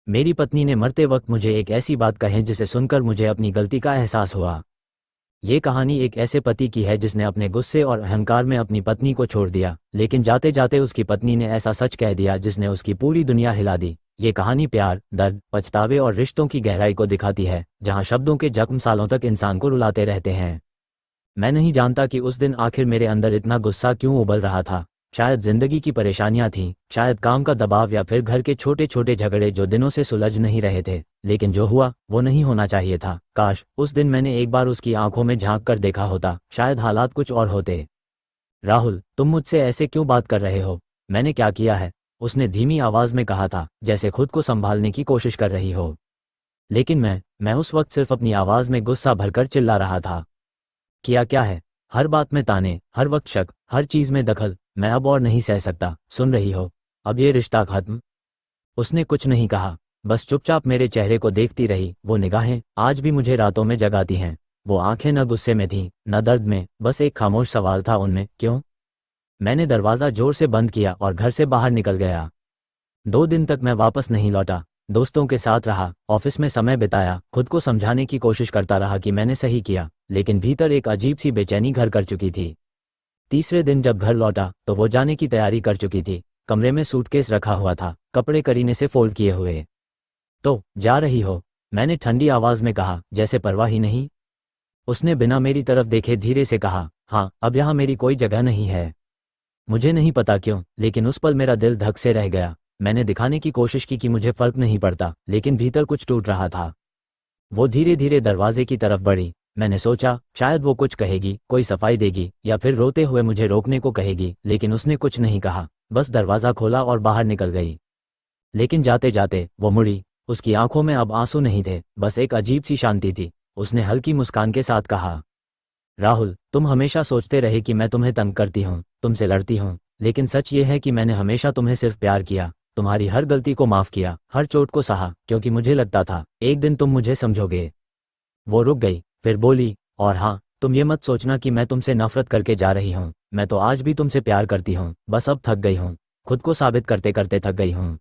मेरी पत्नी ने मरते वक्त मुझे एक ऐसी बात कही जिसे सुनकर मुझे अपनी गलती का एहसास हुआ। ये कहानी एक ऐसे पति की है जिसने अपने गुस्से और अहंकार में अपनी पत्नी को छोड़ दिया, लेकिन जाते जाते उसकी पत्नी ने ऐसा सच कह दिया जिसने उसकी पूरी दुनिया हिला दी। ये कहानी प्यार, दर्द, पछतावे और रिश्तों की गहराई को दिखाती है, जहां शब्दों के जख्म सालों तक इंसान को रुलाते रहते हैं। मैं नहीं जानता कि उस दिन आखिर मेरे अंदर इतना गुस्सा क्यों उबल रहा था। शायद जिंदगी की परेशानियां थीं, शायद काम का दबाव या फिर घर के छोटे छोटे झगड़े जो दिनों से सुलझ नहीं रहे थे। लेकिन जो हुआ वो नहीं होना चाहिए था। काश उस दिन मैंने एक बार उसकी आंखों में झांक कर देखा होता, शायद हालात कुछ और होते। राहुल, तुम मुझसे ऐसे क्यों बात कर रहे हो? मैंने क्या किया है? उसने धीमी आवाज में कहा था, जैसे खुद को संभालने की कोशिश कर रही हो। लेकिन मैं उस वक्त सिर्फ अपनी आवाज में गुस्सा भरकर चिल्ला रहा था। किया क्या है? हर बात में ताने, हर वक्त शक, हर चीज में दखल। मैं अब और नहीं सह सकता। सुन रही हो? अब ये रिश्ता खत्म। उसने कुछ नहीं कहा, बस चुपचाप मेरे चेहरे को देखती रही। वो निगाहें आज भी मुझे रातों में जगाती हैं। वो आंखें न गुस्से में थीं, न दर्द में, बस एक खामोश सवाल था उनमें, क्यों? मैंने दरवाज़ा जोर से बंद किया और घर से बाहर निकल गया। 2 दिन तक मैं वापस नहीं लौटा। दोस्तों के साथ रहा, ऑफिस में समय बिताया, खुद को समझाने की कोशिश करता रहा कि मैंने सही किया, लेकिन भीतर एक अजीब सी बेचैनी घर कर चुकी थी। तीसरे दिन जब घर लौटा तो वो जाने की तैयारी कर चुकी थी। कमरे में सूटकेस रखा हुआ था, कपड़े करीने से फोल्ड किए हुए। तो जा रही हो? मैंने ठंडी आवाज में कहा, जैसे परवाह ही नहीं। उसने बिना मेरी तरफ देखे धीरे से कहा, हाँ, अब यहाँ मेरी कोई जगह नहीं है। मुझे नहीं पता क्यों, लेकिन उस पल मेरा दिल धक से रह गया। मैंने दिखाने की कोशिश की कि मुझे फर्क नहीं पड़ता, लेकिन भीतर कुछ टूट रहा था। वो धीरे धीरे दरवाजे की तरफ बढ़ी। मैंने सोचा शायद वो कुछ कहेगी, कोई सफाई देगी या फिर रोते हुए मुझे रोकने को कहेगी, लेकिन उसने कुछ नहीं कहा, बस दरवाज़ा खोला और बाहर निकल गई। लेकिन जाते जाते वो मुड़ी। उसकी आंखों में अब आंसू नहीं थे, बस एक अजीब सी शांति थी। उसने हल्की मुस्कान के साथ कहा, राहुल, तुम हमेशा सोचते रहे कि मैं तुम्हें तंग करती हूँ, तुमसे लड़ती हूँ, लेकिन सच ये है कि मैंने हमेशा तुम्हें सिर्फ प्यार किया। तुम्हारी हर गलती को माफ़ किया, हर चोट को सहा, क्योंकि मुझे लगता था एक दिन तुम मुझे समझोगे। वो रुक गई, फिर बोली, और हाँ, तुम ये मत सोचना कि मैं तुमसे नफरत करके जा रही हूँ। मैं तो आज भी तुमसे प्यार करती हूँ, बस अब थक गई हूँ। खुद को साबित करते करते थक गई हूँ।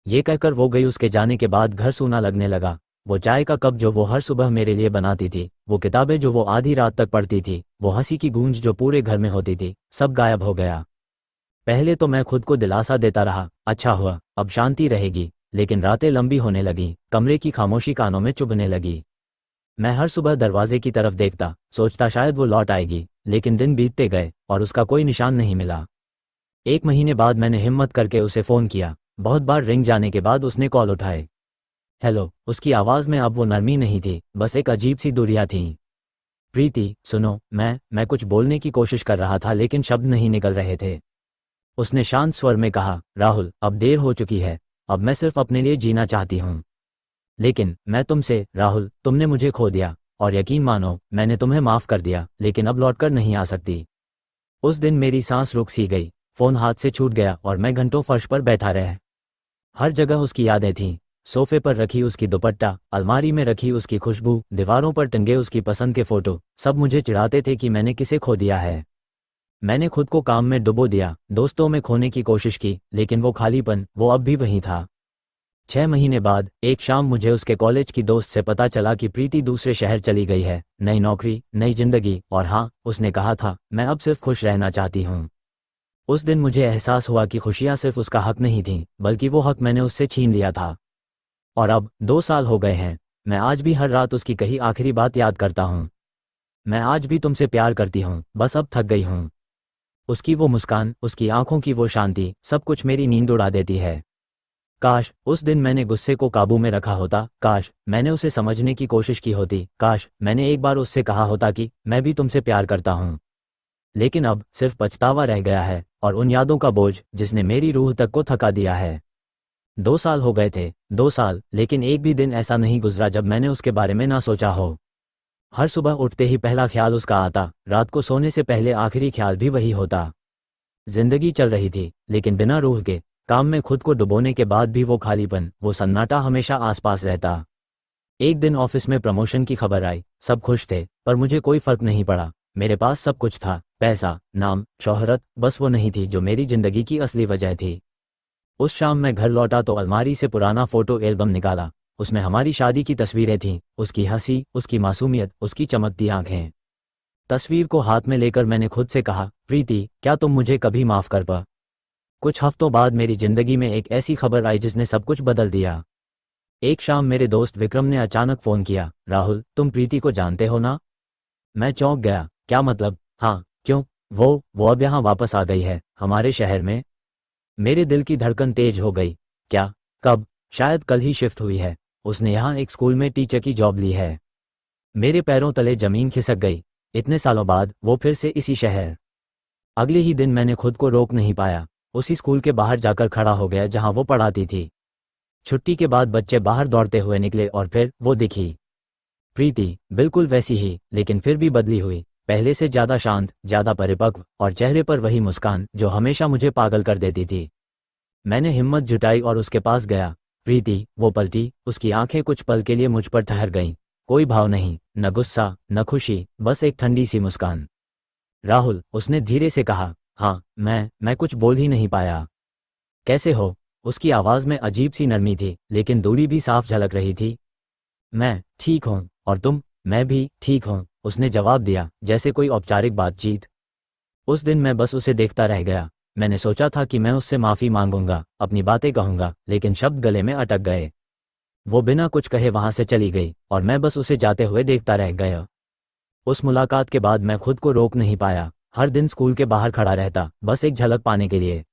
ये कहकर वो गई। उसके जाने के बाद घर सूना लगने लगा। वो चाय का कप जो वो हर सुबह मेरे लिए बनाती थी, वो किताबें जो वो आधी रात तक पढ़ती थी, वो हंसी की गूंज जो पूरे घर में होती थी, सब गायब हो गया। पहले तो मैं खुद को दिलासा देता रहा, अच्छा हुआ, अब शांति रहेगी। लेकिन रातें लंबी होने लगीं, कमरे की खामोशी कानों में चुभने लगी। मैं हर सुबह दरवाजे की तरफ देखता, सोचता शायद वो लौट आएगी, लेकिन दिन बीतते गए और उसका कोई निशान नहीं मिला। 1 महीने बाद मैंने हिम्मत करके उसे फ़ोन किया। बहुत बार रिंग जाने के बाद उसने कॉल उठाए। हेलो, उसकी आवाज़ में अब वो नरमी नहीं थी, बस एक अजीब सी दूरियां थीं। प्रीति, सुनो, मैं कुछ बोलने की कोशिश कर रहा था लेकिन शब्द नहीं निकल रहे थे। उसने शांत स्वर में कहा, राहुल, अब देर हो चुकी है। अब मैं सिर्फ अपने लिए जीना चाहती हूँ। लेकिन मैं तुमसे, राहुल, तुमने मुझे खो दिया, और यकीन मानो मैंने तुम्हें माफ़ कर दिया, लेकिन अब लौटकर नहीं आ सकती। उस दिन मेरी सांस रुक सी गई, फ़ोन हाथ से छूट गया और मैं घंटों फर्श पर बैठा रहा। हर जगह उसकी यादें थीं। सोफे पर रखी उसकी दुपट्टा, अलमारी में रखी उसकी खुशबू, दीवारों पर टंगे उसकी पसंद के फ़ोटो, सब मुझे चिढ़ाते थे कि मैंने किसे खो दिया है। मैंने खुद को काम में डुबो दिया, दोस्तों में खोने की कोशिश की, लेकिन वो खालीपन, वो अब भी वहीं था। 6 महीने बाद एक शाम मुझे उसके कॉलेज की दोस्त से पता चला कि प्रीति दूसरे शहर चली गई है। नई नौकरी, नई जिंदगी, और हाँ, उसने कहा था, मैं अब सिर्फ खुश रहना चाहती हूँ। उस दिन मुझे एहसास हुआ कि खुशियाँ सिर्फ उसका हक नहीं थीं, बल्कि वो हक मैंने उससे छीन लिया था। और अब 2 साल हो गए हैं। मैं आज भी हर रात उसकी कही आखिरी बात याद करता हूँ। मैं आज भी तुमसे प्यार करती हूँ, बस अब थक गई हूँ। उसकी वो मुस्कान, उसकी आंखों की वो शांति, सब कुछ मेरी नींद उड़ा देती है। काश उस दिन मैंने गुस्से को काबू में रखा होता, काश मैंने उसे समझने की कोशिश की होती, काश मैंने एक बार उससे कहा होता कि मैं भी तुमसे प्यार करता हूँ। लेकिन अब सिर्फ पछतावा रह गया है, और उन यादों का बोझ जिसने मेरी रूह तक को थका दिया है। 2 साल हो गए थे, 2 साल, लेकिन एक भी दिन ऐसा नहीं गुजरा जब मैंने उसके बारे में ना सोचा हो। हर सुबह उठते ही पहला ख्याल उसका आता, रात को सोने से पहले आखिरी ख्याल भी वही होता। जिंदगी चल रही थी, लेकिन बिना रूह के। काम में खुद को डुबोने के बाद भी वो खालीपन, वो सन्नाटा हमेशा आसपास रहता। एक दिन ऑफिस में प्रमोशन की खबर आई, सब खुश थे, पर मुझे कोई फर्क नहीं पड़ा। मेरे पास सब कुछ था, पैसा, नाम, शोहरत, बस वो नहीं थी जो मेरी जिंदगी की असली वजह थी। उस शाम मैं घर लौटा तो अलमारी से पुराना फोटो एल्बम निकाला। उसमें हमारी शादी की तस्वीरें थीं, उसकी हंसी, उसकी मासूमियत, उसकी चमकती आंखें। तस्वीर को हाथ में लेकर मैंने खुद से कहा, प्रीति, क्या तुम मुझे कभी माफ कर पा? कुछ हफ्तों बाद मेरी जिंदगी में एक ऐसी खबर आई जिसने सब कुछ बदल दिया। एक शाम मेरे दोस्त विक्रम ने अचानक फोन किया, राहुल, तुम प्रीति को जानते हो ना? मैं चौंक गया। क्या मतलब? हाँ, क्यों? वो अब यहाँ वापस आ गई है, हमारे शहर में। मेरे दिल की धड़कन तेज हो गई। क्या? कब? शायद कल ही शिफ्ट हुई है। उसने यहाँ एक स्कूल में टीचर की जॉब ली है। मेरे पैरों तले जमीन खिसक गई। इतने सालों बाद वो फिर से इसी शहर। अगले ही दिन मैंने खुद को रोक नहीं पाया। उसी स्कूल के बाहर जाकर खड़ा हो गया जहां वो पढ़ाती थी। छुट्टी के बाद बच्चे बाहर दौड़ते हुए निकले और फिर वो दिखी। प्रीति, बिल्कुल वैसी ही, लेकिन फिर भी बदली हुई। पहले से ज्यादा शांत, ज्यादा परिपक्व, और चेहरे पर वही मुस्कान जो हमेशा मुझे पागल कर देती थी। मैंने हिम्मत जुटाई और उसके पास गया। प्रीति, वो पलटी, उसकी आंखें कुछ पल के लिए मुझ पर ठहर गईं। कोई भाव नहीं, न गुस्सा, न खुशी, बस एक ठंडी सी मुस्कान। राहुल, उसने धीरे से कहा। हाँ, मैं कुछ बोल ही नहीं पाया। कैसे हो? उसकी आवाज में अजीब सी नरमी थी, लेकिन दूरी भी साफ झलक रही थी। मैं ठीक हूँ, और तुम? मैं भी ठीक हूँ, उसने जवाब दिया, जैसे कोई औपचारिक बातचीत। उस दिन मैं बस उसे देखता रह गया। मैंने सोचा था कि मैं उससे माफी मांगूंगा, अपनी बातें कहूंगा, लेकिन शब्द गले में अटक गए। वो बिना कुछ कहे वहां से चली गई और मैं बस उसे जाते हुए देखता रह गया। उस मुलाकात के बाद मैं खुद को रोक नहीं पाया। हर दिन स्कूल के बाहर खड़ा रहता, बस एक झलक पाने के लिए।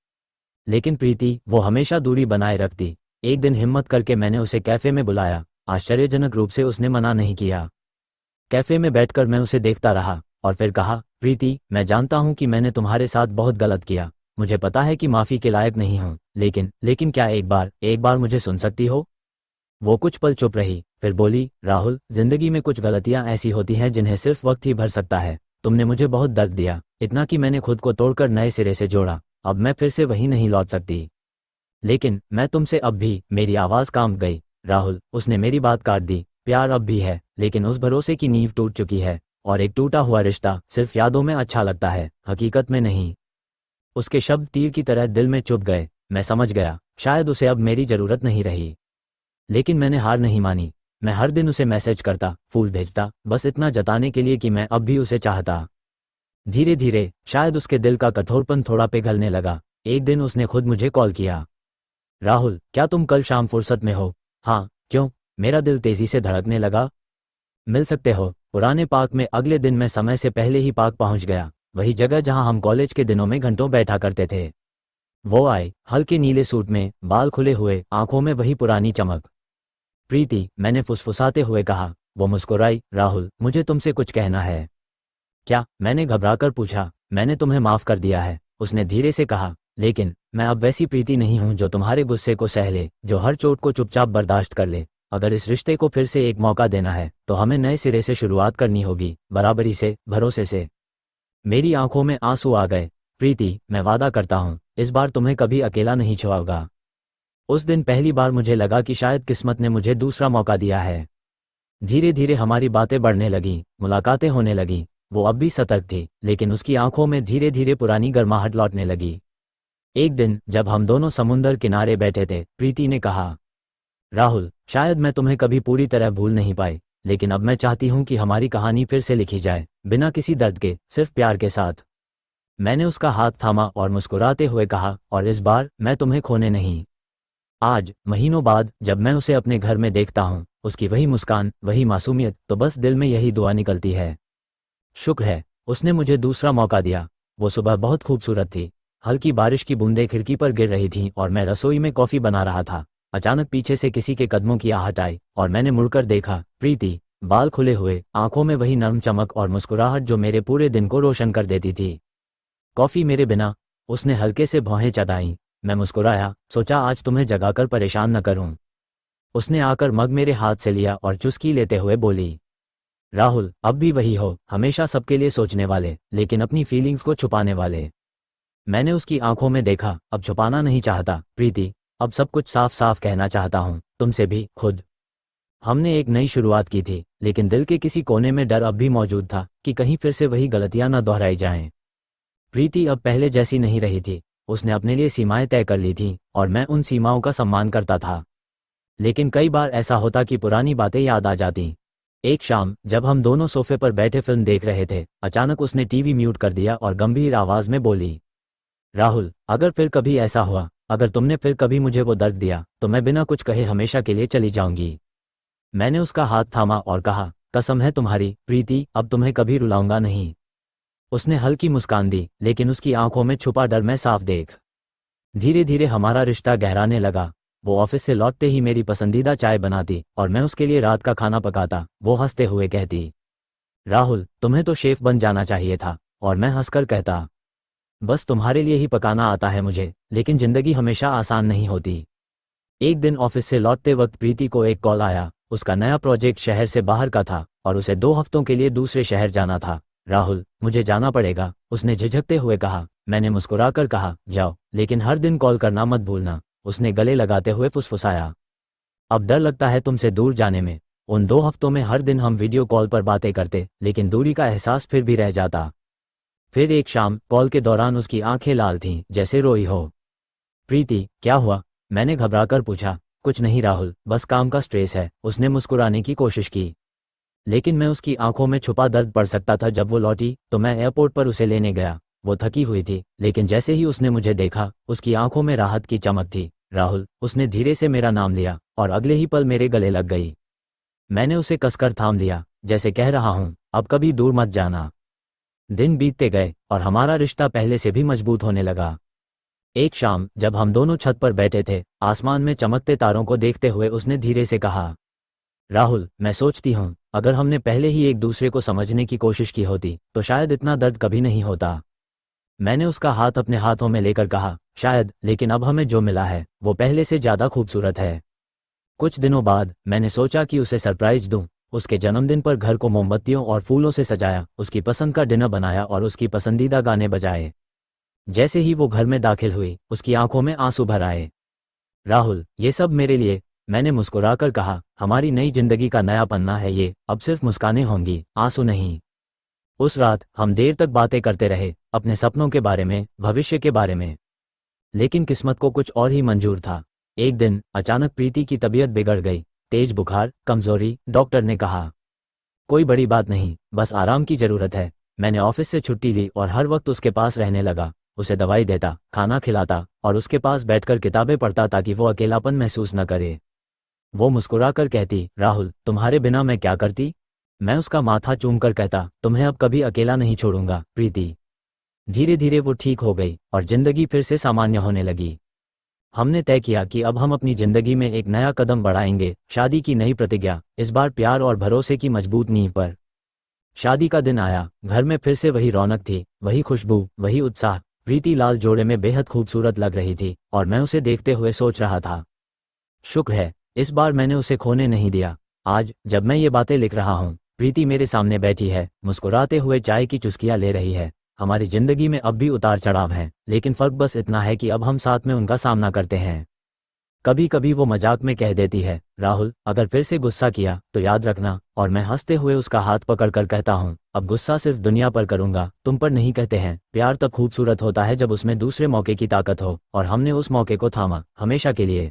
लेकिन प्रीति, वो हमेशा दूरी बनाए रखती। एक दिन हिम्मत करके मैंने उसे कैफे में बुलाया। आश्चर्यजनक रूप से उसने मना नहीं किया। कैफे में बैठकर मैं उसे देखता रहा और फिर कहा, प्रीति, मैं जानता हूं कि मैंने तुम्हारे साथ बहुत गलत किया। मुझे पता है कि माफी के लायक नहीं हूं, लेकिन क्या एक बार मुझे सुन सकती हो? वो कुछ पल चुप रही, फिर बोली, राहुल, जिंदगी में कुछ गलतियां ऐसी होती हैं जिन्हें सिर्फ वक्त ही भर सकता है। तुमने मुझे बहुत दर्द दिया, इतना कि मैंने खुद को तोड़कर नए सिरे से जोड़ा। अब मैं फिर से वहीं नहीं लौट सकती। लेकिन मैं तुमसे अब भी। मेरी आवाज कांप गई। राहुल, उसने मेरी बात काट दी। प्यार अब भी है, लेकिन उस भरोसे की नींव टूट चुकी है, और एक टूटा हुआ रिश्ता सिर्फ यादों में अच्छा लगता है, हकीकत में नहीं। उसके शब्द तीर की तरह दिल में चुभ गए। मैं समझ गया, शायद उसे अब मेरी जरूरत नहीं रही। लेकिन मैंने हार नहीं मानी। मैं हर दिन उसे मैसेज करता, फूल भेजता, बस इतना जताने के लिए कि मैं अब भी उसे चाहता। धीरे धीरे शायद उसके दिल का कठोरपन थोड़ा पिघलने लगा। एक दिन उसने खुद मुझे कॉल किया। राहुल, क्या तुम कल शाम फुर्सत में हो? हाँ, क्यों? मेरा दिल तेजी से धड़कने लगा। मिल सकते हो? पुराने पार्क में। अगले दिन मैं समय से पहले ही पार्क पहुंच गया, वही जगह जहां हम कॉलेज के दिनों में घंटों बैठा करते थे। वो आए, हल्के नीले सूट में, बाल खुले हुए, आंखों में वही पुरानी चमक। प्रीति, मैंने फुसफुसाते हुए कहा। वो मुस्कुराई। राहुल, मुझे तुमसे कुछ कहना है। क्या? मैंने घबराकर पूछा। मैंने तुम्हें माफ कर दिया है, उसने धीरे से कहा, लेकिन मैं अब वैसी प्रीति नहीं हूं जो तुम्हारे गुस्से को सह ले, जो हर चोट को चुपचाप बर्दाश्त कर ले। अगर इस रिश्ते को फिर से एक मौका देना है तो हमें नए सिरे से शुरुआत करनी होगी, बराबरी से, भरोसे से। मेरी आंखों में आंसू आ गए। प्रीति, मैं वादा करता हूं, इस बार तुम्हें कभी अकेला नहीं छोड़ूंगा। उस दिन पहली बार मुझे लगा कि शायद किस्मत ने मुझे दूसरा मौका दिया है। धीरे धीरे हमारी बातें बढ़ने लगीं, मुलाकातें होने लगीं। वो अब भी सतर्क थी, लेकिन उसकी आंखों में धीरे धीरे पुरानी गर्माहट लौटने लगी। एक दिन जब हम दोनों समुंदर किनारे बैठे थे, प्रीति ने कहा, राहुल, शायद मैं तुम्हें कभी पूरी तरह भूल नहीं पाई, लेकिन अब मैं चाहती हूं कि हमारी कहानी फिर से लिखी जाए, बिना किसी दर्द के, सिर्फ प्यार के साथ। मैंने उसका हाथ थामा और मुस्कुराते हुए कहा, और इस बार मैं तुम्हें खोने नहीं। आज, महीनों बाद, जब मैं उसे अपने घर में देखता हूं, उसकी वही मुस्कान, वही मासूमियत, तो बस दिल में यही दुआ निकलती है, शुक्र है, उसने मुझे दूसरा मौका दिया। वो सुबह बहुत खूबसूरत थी। हल्की बारिश की बूंदें खिड़की पर गिर रही थीं और मैं रसोई में कॉफी बना रहा था। अचानक पीछे से किसी के कदमों की आहट आई और मैंने मुड़कर देखा। प्रीति, बाल खुले हुए, आंखों में वही नर्म चमक और मुस्कुराहट जो मेरे पूरे दिन को रोशन कर देती थी। कॉफी मेरे बिना? उसने हल्के से भौहें चढ़ाईं। मैं मुस्कुराया, सोचा आज तुम्हें जगाकर परेशान न करूं। उसने आकर मग मेरे हाथ से लिया और चुस्की लेते हुए बोली, राहुल, अब भी वही हो, हमेशा सबके लिए सोचने वाले, लेकिन अपनी फीलिंग्स को छुपाने वाले। मैंने उसकी आंखों में देखा, अब छुपाना नहीं चाहता प्रीति, अब सब कुछ साफ साफ कहना चाहता हूं, तुमसे भी, खुद। हमने एक नई शुरुआत की थी, लेकिन दिल के किसी कोने में डर अब भी मौजूद था कि कहीं फिर से वही गलतियां न दोहराई जाएं। प्रीति अब पहले जैसी नहीं रही थी। उसने अपने लिए सीमाएं तय कर ली थीं और मैं उन सीमाओं का सम्मान करता था। लेकिन कई बार ऐसा होता कि पुरानी बातें याद आ जाती। एक शाम जब हम दोनों सोफे पर बैठे फिल्म देख रहे थे, अचानक उसने टीवी म्यूट कर दिया और गंभीर आवाज में बोली, राहुल, अगर फिर कभी ऐसा हुआ, अगर तुमने फिर कभी मुझे वो दर्द दिया, तो मैं बिना कुछ कहे हमेशा के लिए चली जाऊंगी। मैंने उसका हाथ थामा और कहा, कसम है तुम्हारी प्रीति, अब तुम्हें कभी रुलाऊंगा नहीं। उसने हल्की मुस्कान दी, लेकिन उसकी आंखों में छुपा डर मैं साफ देख। धीरे धीरे हमारा रिश्ता गहराने लगा। वो ऑफिस से लौटते ही मेरी पसंदीदा चाय बनाती और मैं उसके लिए रात का खाना पकाता। वो हंसते हुए कहती, राहुल, तुम्हें तो शेफ बन जाना चाहिए था। और मैं हंसकर कहता, बस तुम्हारे लिए ही पकाना आता है मुझे। लेकिन जिंदगी हमेशा आसान नहीं होती। एक दिन ऑफिस से लौटते वक्त प्रीति को एक कॉल आया। उसका नया प्रोजेक्ट शहर से बाहर का था और उसे 2 हफ्तों के लिए दूसरे शहर जाना था। राहुल, मुझे जाना पड़ेगा, उसने झिझकते हुए कहा। मैंने मुस्कुराकर कहा, जाओ, लेकिन हर दिन कॉल करना मत भूलना। उसने गले लगाते हुए फुसफुसाया, अब डर लगता है तुमसे दूर जाने में। उन 2 हफ्तों में हर दिन हम वीडियो कॉल पर बातें करते, लेकिन दूरी का एहसास फिर भी रह जाता। फिर एक शाम कॉल के दौरान उसकी आंखें लाल थीं, जैसे रोई हो। प्रीति, क्या हुआ? मैंने घबराकर पूछा। कुछ नहीं राहुल, बस काम का स्ट्रेस है, उसने मुस्कुराने की कोशिश की। लेकिन मैं उसकी आंखों में छुपा दर्द पढ़ सकता था। जब वो लौटी तो मैं एयरपोर्ट पर उसे लेने गया। वो थकी हुई थी, लेकिन जैसे ही उसने मुझे देखा, उसकी आंखों में राहत की चमक थी। राहुल, उसने धीरे से मेरा नाम लिया और अगले ही पल मेरे गले लग गई। मैंने उसे कसकर थाम लिया, जैसे कह रहा हूं, अब कभी दूर मत जाना। दिन बीतते गए और हमारा रिश्ता पहले से भी मजबूत होने लगा। एक शाम जब हम दोनों छत पर बैठे थे, आसमान में चमकते तारों को देखते हुए उसने धीरे से कहा, राहुल, मैं सोचती हूँ, अगर हमने पहले ही एक दूसरे को समझने की कोशिश की होती तो शायद इतना दर्द कभी नहीं होता। मैंने उसका हाथ अपने हाथों में लेकर कहा, शायद, लेकिन अब हमें जो मिला है वो पहले से ज्यादा खूबसूरत है। कुछ दिनों बाद मैंने सोचा कि उसे सरप्राइज दूं। उसके जन्मदिन पर घर को मोमबत्तियों और फूलों से सजाया, उसकी पसंद का डिनर बनाया और उसकी पसंदीदा गाने बजाए। जैसे ही वो घर में दाखिल हुई, उसकी आंखों में आंसू भर आए। राहुल, ये सब मेरे लिए, मैंने मुस्कुराकर कहा। हमारी नई जिंदगी का नया पन्ना है ये, अब सिर्फ मुस्कानें होंगी, आंसू नहीं। उस रात हम देर तक बातें करते रहे, अपने सपनों के बारे में, भविष्य के बारे में। लेकिन किस्मत को कुछ और ही मंजूर था। एक दिन अचानक प्रीति की तबीयत बिगड़ गई। तेज बुखार, कमजोरी, डॉक्टर ने कहा। कोई बड़ी बात नहीं, बस आराम की जरूरत है। मैंने ऑफिस से छुट्टी ली और हर वक्त उसके पास रहने लगा। उसे दवाई देता, खाना खिलाता और उसके पास बैठकर किताबें पढ़ता ताकि वो अकेलापन महसूस न करे। वो मुस्कुराकर कहती, राहुल, तुम्हारे बिना मैं क्या करती? मैं उसका माथा चूमकर कहता, तुम्हें अब कभी अकेला नहीं छोड़ूंगा प्रीति। धीरे धीरे वो ठीक हो गई और जिंदगी फिर से सामान्य होने लगी। हमने तय किया कि अब हम अपनी जिंदगी में एक नया कदम बढ़ाएंगे, शादी की नई प्रतिज्ञा, इस बार प्यार और भरोसे की मजबूत नींव पर। शादी का दिन आया, घर में फिर से वही रौनक थी, वही खुशबू, वही उत्साह। प्रीति लाल जोड़े में बेहद खूबसूरत लग रही थी और मैं उसे देखते हुए सोच रहा था, शुक्र है, इस बार मैंने उसे खोने नहीं दिया। आज जब मैं ये बातें लिख रहा हूँ, प्रीति मेरे सामने बैठी है, मुस्कुराते हुए चाय की चुस्कियां ले रही है। हमारी जिंदगी में अब भी उतार चढ़ाव हैं, लेकिन फर्क बस इतना है कि अब हम साथ में उनका सामना करते हैं। कभी कभी वो मजाक में कह देती है, राहुल, अगर फिर से गुस्सा किया तो याद रखना। और मैं हंसते हुए उसका हाथ पकड़कर कहता हूँ, अब गुस्सा सिर्फ दुनिया पर करूंगा, तुम पर नहीं। कहते हैं, प्यार तब खूबसूरत होता है जब उसमें दूसरे मौके की ताकत हो, और हमने उस मौके को थामा, हमेशा के लिए।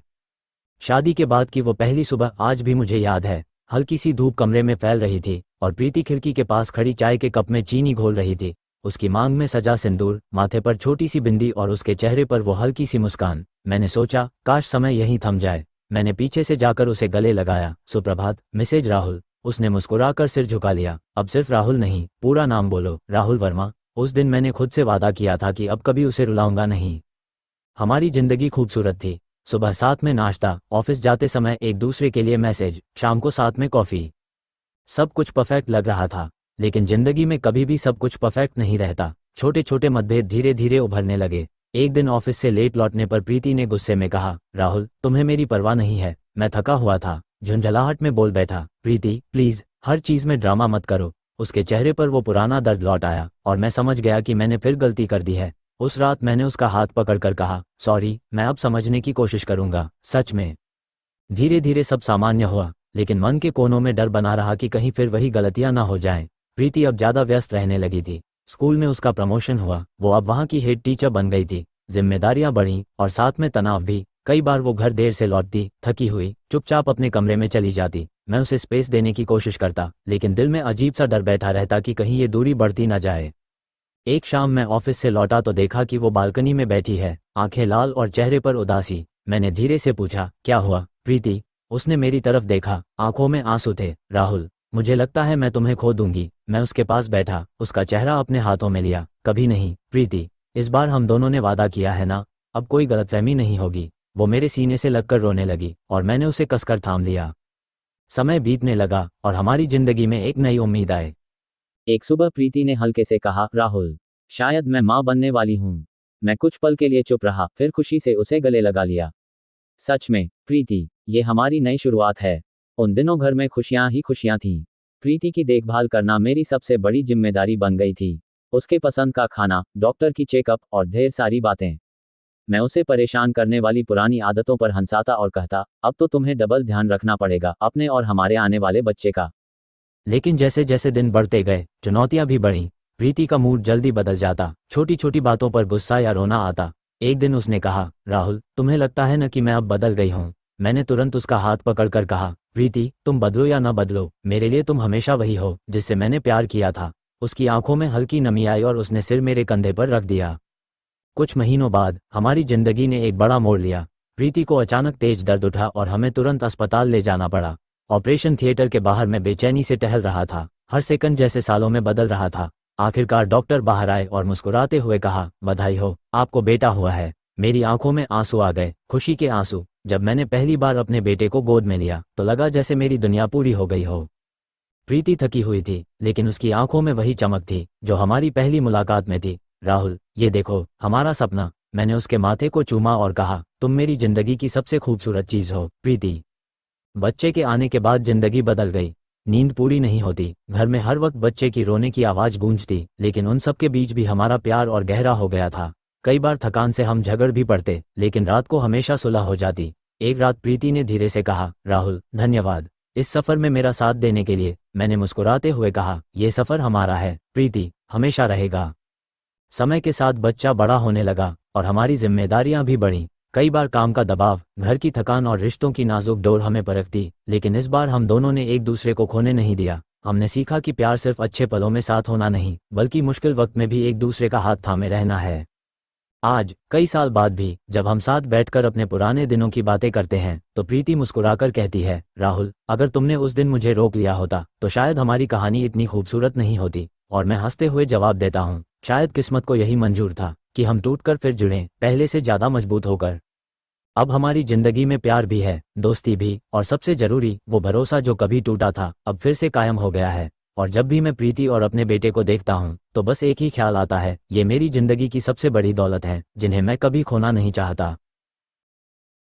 शादी के बाद की वो पहली सुबह आज भी मुझे याद है। हल्की सी धूप कमरे में फैल रही थी और प्रीति खिड़की के पास खड़ी चाय के कप में चीनी घोल रही थी। उसकी मांग में सजा सिंदूर, माथे पर छोटी सी बिंदी और उसके चेहरे पर वो हल्की सी मुस्कान। मैंने सोचा, काश समय यहीं थम जाए। मैंने पीछे से जाकर उसे गले लगाया। सुप्रभात मिसेज राहुल। उसने मुस्कुराकर सिर झुका लिया। अब सिर्फ राहुल नहीं, पूरा नाम बोलो, राहुल वर्मा। उस दिन मैंने खुद से वादा किया था कि अब कभी उसे रुलाऊंगा नहीं। हमारी जिंदगी खूबसूरत थी। सुबह साथ में नाश्ता, ऑफिस जाते समय एक दूसरे के लिए मैसेज, शाम को साथ में कॉफी। सब कुछ परफेक्ट लग रहा था। लेकिन जिंदगी में कभी भी सब कुछ परफेक्ट नहीं रहता। छोटे छोटे मतभेद धीरे धीरे उभरने लगे। एक दिन ऑफिस से लेट लौटने पर प्रीति ने गुस्से में कहा, राहुल, तुम्हें मेरी परवाह नहीं है। मैं थका हुआ था, झुंझलाहट में बोल बैठा। प्रीति, प्लीज, हर चीज में ड्रामा मत करो। उसके चेहरे पर वो पुराना दर्द लौट आया और मैं समझ गया कि मैंने फिर गलती कर दी है। उस रात मैंने उसका हाथ पकड़कर कहा, सॉरी, मैं अब समझने की कोशिश करूंगा। सच में। धीरे धीरे सब सामान्य हुआ, लेकिन मन के कोनों में डर बना रहा कि कहीं फिर वही गलतियां ना हो जाएं। प्रीति अब ज्यादा व्यस्त रहने लगी थी। स्कूल में उसका प्रमोशन हुआ, वो अब वहां की हेड टीचर बन गई थी। जिम्मेदारियां बढ़ीं और साथ में तनाव भी। कई बार वो घर देर से लौटती, थकी हुई, चुपचाप अपने कमरे में चली जाती। मैं उसे स्पेस देने की कोशिश करता, लेकिन दिल में अजीब सा डर बैठा रहता कि कहीं ये दूरी बढ़ती ना जाए। एक शाम मैं ऑफिस से लौटा तो देखा कि वो बालकनी में बैठी है, आंखें लाल और चेहरे पर उदासी। मैंने धीरे से पूछा, क्या हुआ प्रीति? उसने मेरी तरफ देखा, आंखों में आंसू थे। राहुल, मुझे लगता है मैं तुम्हें खो दूंगी। मैं उसके पास बैठा, उसका चेहरा अपने हाथों में लिया। कभी नहीं प्रीति, इस बार हम दोनों ने वादा किया है ना, अब कोई गलतफहमी नहीं होगी। वो मेरे सीने से लगकर रोने लगी और मैंने उसे कसकर थाम लिया। समय बीतने लगा और हमारी जिंदगी में एक नई उम्मीद आए। एक सुबह प्रीति ने हल्के से कहा, राहुल, शायद मैं माँ बनने वाली हूँ। मैं कुछ पल के लिए चुप रहा, फिर खुशी से उसे गले लगा लिया। सच में प्रीति, ये हमारी नई शुरुआत है। उन दिनों घर में खुशियां ही खुशियां थीं। प्रीति की देखभाल करना मेरी सबसे बड़ी जिम्मेदारी बन गई थी। उसके पसंद का खाना, डॉक्टर की चेकअप और ढेर सारी बातें। मैं उसे परेशान करने वाली पुरानी आदतों पर हंसाता और कहता, अब तो तुम्हें डबल ध्यान रखना पड़ेगा, अपने और हमारे आने वाले बच्चे का। लेकिन जैसे जैसे दिन बढ़ते गए, चुनौतियां भी बढ़ीं। प्रीति का मूड जल्दी बदल जाता, छोटी छोटी बातों पर गुस्सा या रोना आता। एक दिन उसने कहा, राहुल, तुम्हें लगता है न कि मैं अब बदल गई हूँ? मैंने तुरंत उसका हाथ पकड़कर कहा, प्रीति, तुम बदलो या न बदलो, मेरे लिए तुम हमेशा वही हो जिससे मैंने प्यार किया था। उसकी आंखों में हल्की नमी आई और उसने सिर मेरे कंधे पर रख दिया। कुछ महीनों बाद हमारी जिंदगी ने एक बड़ा मोड़ लिया। प्रीति को अचानक तेज दर्द उठा और हमें तुरंत अस्पताल ले जाना पड़ा। ऑपरेशन थिएटर के बाहर मैं बेचैनी से टहल रहा था, हर सेकंड जैसे सालों में बदल रहा था। आखिरकार डॉक्टर बाहर आए और मुस्कुराते हुए कहा, बधाई हो, आपको बेटा हुआ है। मेरी आंखों में आंसू आ गए, खुशी के आंसू। जब मैंने पहली बार अपने बेटे को गोद में लिया तो लगा जैसे मेरी दुनिया पूरी हो गई हो। प्रीति थकी हुई थी, लेकिन उसकी आंखों में वही चमक थी जो हमारी पहली मुलाकात में थी। राहुल, ये देखो हमारा सपना। मैंने उसके माथे को चूमा और कहा, तुम मेरी जिंदगी की सबसे खूबसूरत चीज हो प्रीति। बच्चे के आने के बाद जिंदगी बदल गई। नींद पूरी नहीं होती, घर में हर वक्त बच्चे की रोने की आवाज गूंजती, लेकिन उन सब के बीच भी हमारा प्यार और गहरा हो गया था। कई बार थकान से हम झगड़ भी पड़ते, लेकिन रात को हमेशा सुलह हो जाती। एक रात प्रीति ने धीरे से कहा, राहुल, धन्यवाद इस सफर में मेरा साथ देने के लिए। मैंने मुस्कुराते हुए कहा, ये सफर हमारा है प्रीति, हमेशा रहेगा। समय के साथ बच्चा बड़ा होने लगा और हमारी जिम्मेदारियां भी बढ़ीं। कई बार काम का दबाव, घर की थकान और रिश्तों की नाजुक डोर हमें परखती, लेकिन इस बार हम दोनों ने एक दूसरे को खोने नहीं दिया। हमने सीखा कि प्यार सिर्फ अच्छे पलों में साथ होना नहीं, बल्कि मुश्किल वक्त में भी एक दूसरे का हाथ थामे रहना है। आज कई साल बाद भी जब हम साथ बैठकर अपने पुराने दिनों की बातें करते हैं तो प्रीति मुस्कुराकर कहती है, राहुल, अगर तुमने उस दिन मुझे रोक लिया होता तो शायद हमारी कहानी इतनी खूबसूरत नहीं होती। और मैं हंसते हुए जवाब देता हूँ, शायद किस्मत को यही मंजूर था कि हम टूटकर फिर जुड़ें, पहले से ज्यादा मजबूत होकर। अब हमारी जिंदगी में प्यार भी है, दोस्ती भी, और सबसे जरूरी वो भरोसा जो कभी टूटा था अब फिर से कायम हो गया है। और जब भी मैं प्रीति और अपने बेटे को देखता हूँ तो बस एक ही ख्याल आता है, ये मेरी जिंदगी की सबसे बड़ी दौलत है जिन्हें मैं कभी खोना नहीं चाहता।